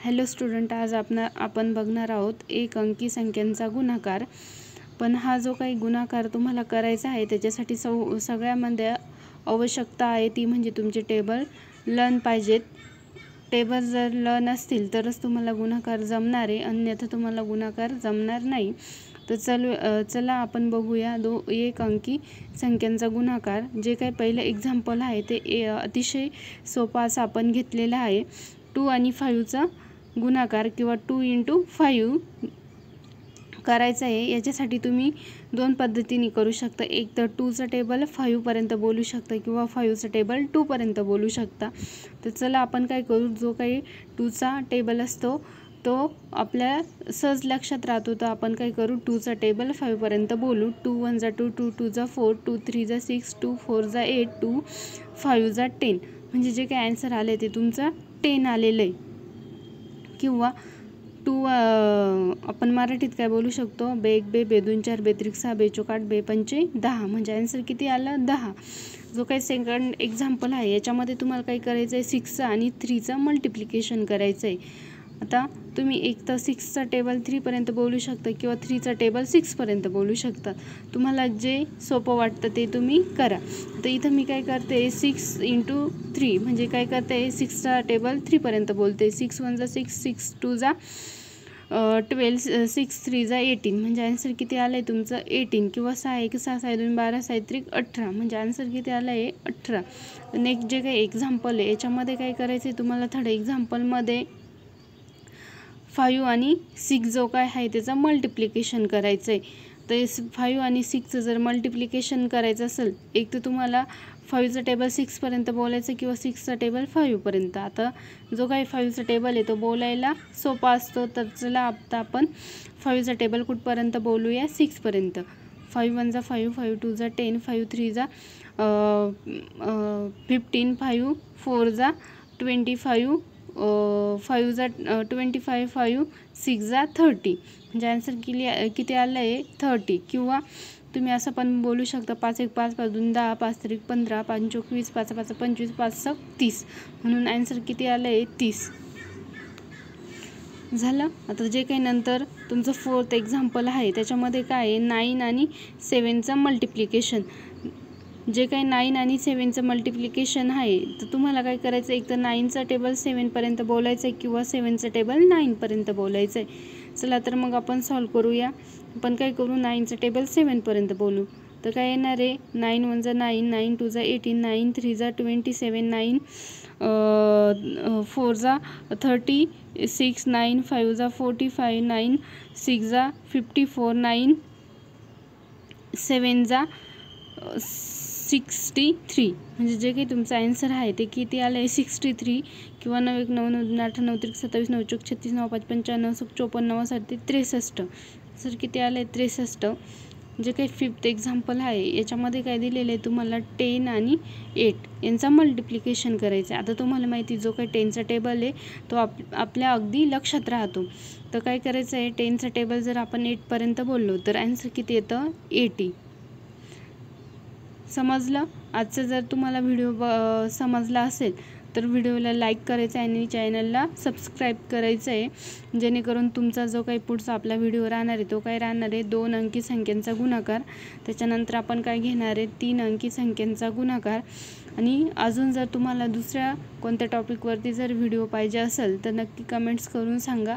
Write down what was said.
Hello student, आज आपण बघणार आहोत एक अंकी संख्यांचा गुणाकार। पण हा जो काही गुणाकार तुम्हाला करायचा आहे त्याच्यासाठी सगळ्यामध्ये आवश्यकता आहे ती म्हणजे तुमचे टेबल लर्न पाहिजेत। टेबल जर लर्न असतील तरच तुम्हाला गुणाकार जमणार आहे, अन्यथा तुम्हाला गुणाकार जमणार नाही। तर चला आपण बघूया एक अंकी संख्यांचा गुणाकार। जे काही पहिलं एक्झाम्पल आहे ते अतिशय सोपा असा आपण घेतलेला आहे। 2 आणि 5चा गुणाकार किंवा 2 × 5 करायचा आहे। याच्यासाठी तुम्ही दोन पद्धतीने करू शकता। एक तर 2चा टेबल 5 पर्यंत बोलू शकता किंवा 5चा टेबल 2 पर्यंत बोलू शकता। तर चला आपण काय करू, जो काही 2चा टेबल असतो तो आपल्या सहज लक्षात राहतो, तर आपण काय करू 2चा टेबल 5 पर्यंत बोलू। 2 1 = 2, 2 2 = 4, 2 3 = 6, 2 4 = 8, 2 5 = 10। म्हणजे जे काही आन्सर आले ते तुमचं 10 आलेलं आहे। किंवा 2 आपण मराठीत काय बोलू शकतो, बे 1 बे 2 4 बे 3 6 बे 4 8 बे 5 10, म्हणजे आन्सर किती आला 10। जो काही सेकंड एक्झाम्पल आहे याच्यामध्ये तुम्हाला काय करायचं आहे, 6 आणि 3चं मल्टिप्लिकेशन करायचं आहे। आता तुम्ही एक तर 6चा टेबल 3 पर्यंत बोलू शकता किंवा 3चा टेबल 6 पर्यंत बोलू शकता। तुम्हाला जे सोपं वाटतं ते तुम्ही करा। तर इथं मी काय करते, 6 × 3 म्हणजे काय करते, 6चा टेबल 3 पर्यंत बोलते। 6 1 = 6, 6 2 = 12, 6 3 = 18, म्हणजे आन्सर किती आलं आहे तुमचं 18। किंवा 6 1 6 6 2 12 6 3 18, म्हणजे आन्सर किती आलं आहे 18। नेक्स्ट जे काही एक्झाम्पल आहे याच्यामध्ये काय करायचं आहे तुम्हाला, थर्ड एक्झाम्पलमध्ये 5 आणि 6 जो काय आहे त्याचं मल्टिप्लिकेशन करायचं आहे। तर 5 आणि 6चं जर मल्टिप्लिकेशन करायचं असेल, एक तर तुम्हाला 5चा टेबल 6 पर्यंत बोलायचं किंवा 6चा टेबल 5 पर्यंत। आता जो काही 5चा टेबल आहे तो बोलायला सोपा असतो, तर चला आता आपण 5चा टेबल कुठपर्यंत बोलूया, 6 पर्यंत। 5 1 = 5, 5 2 = 10, 5 3 = 15, 5 4 = 25, 5 = 25, 5 6 = 30, म्हणजे आन्सर किती आलं आहे 30। किंवा तुम्ही असं पण बोलू शकता, 5 1 5, 5 2 10, 5 3 15, 5 4 20, 5 5 25, 5 6 30, म्हणून आन्सर किती आलं आहे 30 झालं। आता जे काही नंतर तुमचं फोर्थ एक्झाम्पल आहे त्याच्यामध्ये काय आहे, 9 आणि 7चं मल्टिप्लिकेशन। जे काही 9 आणि 7चं मल्टिप्लिकेशन आहे तर तुम्हाला काय करायचं, एक तर 9चा टेबल 7 पर्यंत बोलायचं आहे किंवा 7चा टेबल 9 पर्यंत बोलायचं आहे। चला तर मग आपण सॉल्व करूया। आपण काय करू, 9चा टेबल 7 पर्यंत बोलू। तर काय येणार आहे, 9 1 = 9, 9 2 = 18, 9 3 = 27, 9 4 = 36, 9 5 = 45, 9 6 = 54, 9 7 = 63, म्हणजे जे काही तुमचा आन्सर आहे ते किती आलं आहे 63। किंवा 9 1 9 9 8 9 3 27, 9 4 36, 9 5 95, 54, 9 7 63, सर किती आलं आहे 63। जे काही फिफ्थ एक्झाम्पल आहे याच्यामध्ये काय दिलेलं आहे तुम्हाला, 10 आणि 8 यांचा मल्टिप्लिकेशन करायचं आहे। आता तुम्हाला माहिती जो काही 10चा टेबल आहे तो आपल्या अगदी लक्षात राहतो। तर काय करायचं आहे, 10चा टेबल जर आपण 8 पर्यंत बोललो तर आन्सर किती येतं 80। समजलं? आजचा जर तुम्हाला व्हिडिओ समजला असेल तर व्हिडिओला लाईक करायचं आहे आणि चॅनलला सबस्क्राईब करायचं आहे, जेणेकरून तुमचा जो काही पुढचा आपला व्हिडिओ राहणार आहे तो काय राहणार आहे 2 अंकी संख्यांचा गुणाकार। त्याच्यानंतर आपण काय घेणार आहे 3 अंकी संख्यांचा गुणाकार। आणि अजून जर तुम्हाला दुसऱ्या कोणत्या टॉपिकवरती जर व्हिडिओ पाहिजे असेल तर नक्की कमेंट्स करून सांगा।